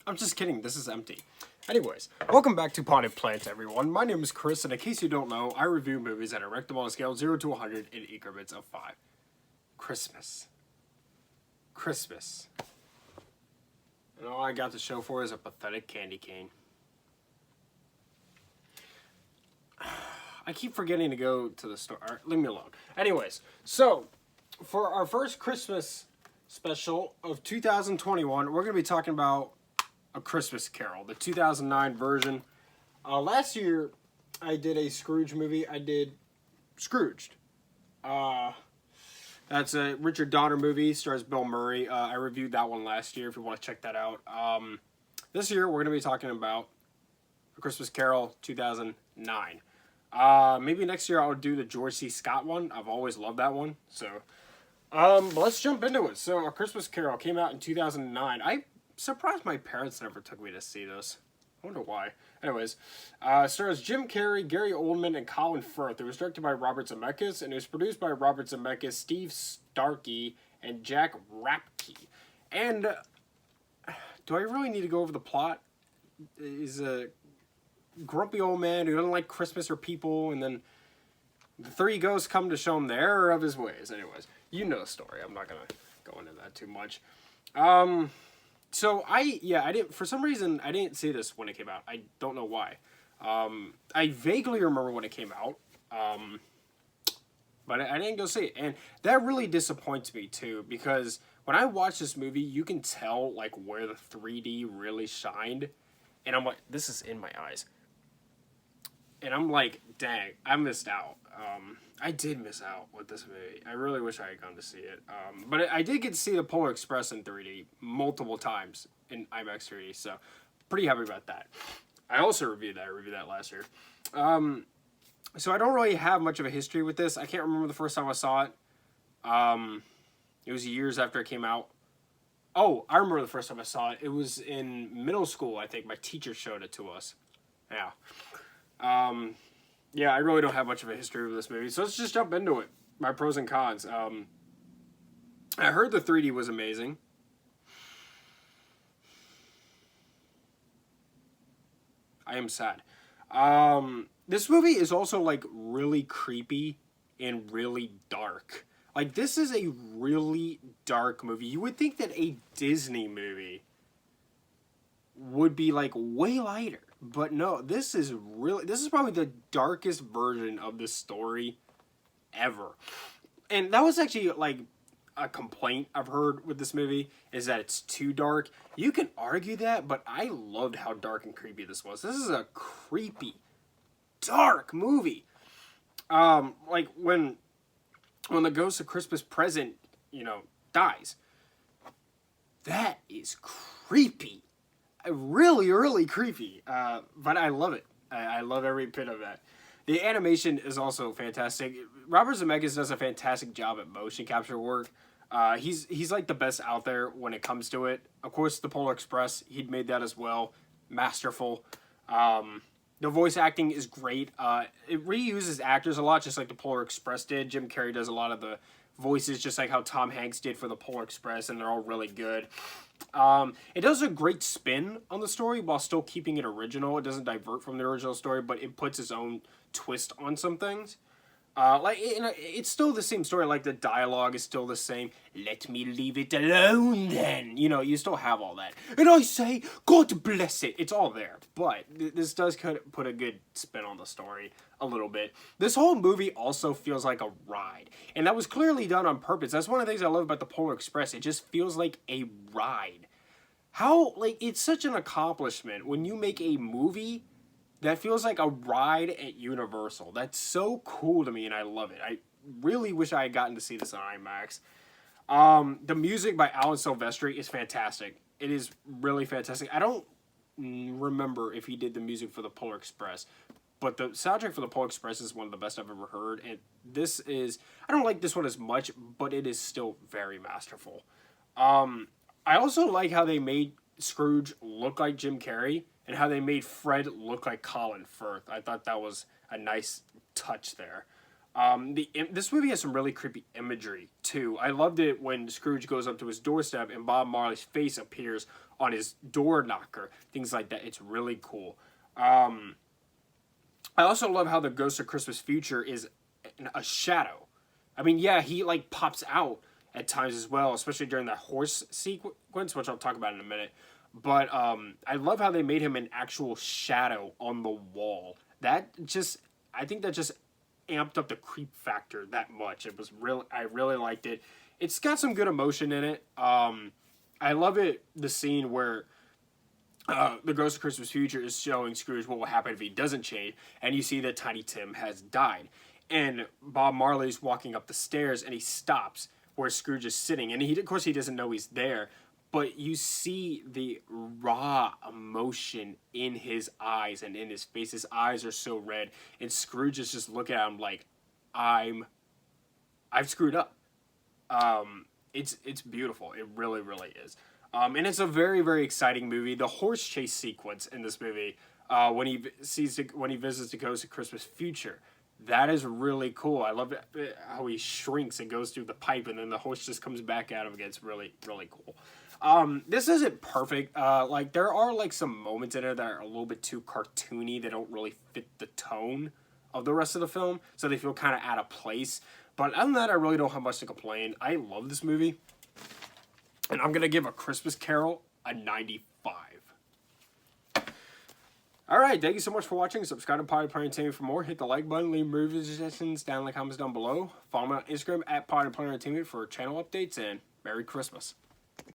I'm just kidding. This is empty. Anyways, welcome back to Potted Plants, everyone. My name is Chris, and in case you don't know, I review movies that I rank them on a scale of 0 to 100 in increments of 5. Christmas. And all I got to show for is a pathetic candy cane. I keep forgetting to go to the store. All right, leave me alone. Anyways, so for our first Christmas special of 2021, we're going to be talking about A Christmas Carol, the 2009 version. Last year, I did a Scrooge movie. I did Scrooged. That's a Richard Donner movie, stars Bill Murray. I reviewed that one last year if you want to check that out. This year, we're going to be talking about A Christmas Carol 2009. Maybe next year I'll do the George C. Scott one. I've always loved that one. So, but let's jump into it. So, A Christmas Carol came out in 2009. I'm surprised my parents never took me to see this. I wonder why. Anyways, stars Jim Carrey, Gary Oldman, and Colin Firth. It was directed by Robert Zemeckis, and it was produced by Robert Zemeckis, Steve Starkey, and Jack Rapke. And do I really need to go over the plot? Is a grumpy old man who doesn't like Christmas or people, and then the three ghosts come to show him the error of his ways. Anyways, you know the story. I'm not gonna go into that too much. So I didn't, for some reason, I didn't see this when it came out. I don't know why. I vaguely remember when it came out, but I didn't go see it. And that really disappoints me, too, because when I watch this movie, you can tell, like, where the 3D really shined. And I'm like, this is in my eyes. And I'm like, dang, I missed out. I did miss out with this movie. I really wish I had gone to see it. But I did get to see the Polar Express in 3D multiple times in IMAX 3D, so pretty happy about that. I also reviewed that. I reviewed that last year. So I don't really have much of a history with this. I can't remember the first time I saw it. It was years after it came out. Oh, I remember the first time I saw it. It was in middle school, I think. My teacher showed it to us. Yeah. Yeah, I really don't have much of a history with this movie, so let's just jump into it. My pros and cons. I heard the 3D was amazing. I am sad. This movie is also, like, really creepy and really dark. Like, this is a really dark movie. You would think that a Disney movie would be, like, way lighter. But no, this is probably the darkest version of this story ever. And that was actually, like, a complaint I've heard with this movie, is that it's too dark. You can argue that, but I loved how dark and creepy this was. This is a creepy, dark movie. Like, when the ghost of Christmas Present, dies. That is creepy. Really, really creepy, but I love it. I love every bit of that. The animation is also fantastic. Robert Zemeckis does a fantastic job at motion capture work. He's like the best out there when it comes to it. Of course, the Polar Express, he'd made that as well. Masterful. The voice acting is great. It reuses actors a lot, just like the Polar Express did. Jim Carrey does a lot of the voices, just like how Tom Hanks did for the Polar Express, and they're all really good. It does a great spin on the story while still keeping it original. It doesn't divert from the original story, but it puts its own twist on some things. It's still the same story. Like, the dialogue is still the same. Let me leave it alone, then. You still have all that. And I say, God bless it. It's all there. But this does kind of put a good spin on the story a little bit. This whole movie also feels like a ride. And that was clearly done on purpose. That's one of the things I love about the Polar Express. It just feels like a ride. It's such an accomplishment when you make a movie that feels like a ride at Universal. That's so cool to me, and I love it. I really wish I had gotten to see this on IMAX. The music by Alan Silvestri is fantastic. It is really fantastic. I don't remember if he did the music for the Polar Express, but the soundtrack for the Polar Express is one of the best I've ever heard. And this is, I don't like this one as much, but it is still very masterful. I also like how they made Scrooge look like Jim Carrey, and how they made Fred look like Colin Firth. I thought that was a nice touch there. This movie has some really creepy imagery too. I loved it when Scrooge goes up to his doorstep and Bob Marley's face appears on his door knocker. Things like that. It's really cool. I also love how the Ghost of Christmas Future is a shadow. I mean, yeah, he like pops out at times as well, especially during that horse sequence, which I'll talk about in a minute. But I love how they made him an actual shadow on the wall. I think that just amped up the creep factor that much. It was I really liked it. It's got some good emotion in it. I love it. The scene where the Ghost of Christmas Future is showing Scrooge what will happen if he doesn't change, and you see that Tiny Tim has died, and Bob Marley's walking up the stairs, and he stops where Scrooge is sitting, and of course he doesn't know he's there, but you see the raw emotion in his eyes and in his face. His eyes are so red, and Scrooge is just looking at him like, I've screwed up. It's beautiful. It really, really is. And it's a very, very exciting movie. The horse chase sequence in this movie, when he visits the Ghost of Christmas Future, that is really cool. I love how he shrinks and goes through the pipe, and then the horse just comes back at him again. It's really, really cool. This isn't perfect. Like there are like some moments in it that are a little bit too cartoony. They don't really fit the tone of the rest of the film, so they feel kind of out of place. But other than that, I really don't have much to complain. I love this movie. And I'm going to give A Christmas Carol a 95. Alright, thank you so much for watching. Subscribe to Potty Player Entertainment for more. Hit the like button, leave movie suggestions down in the comments down below. Follow me on Instagram at Potty Player Entertainment for channel updates, and Merry Christmas.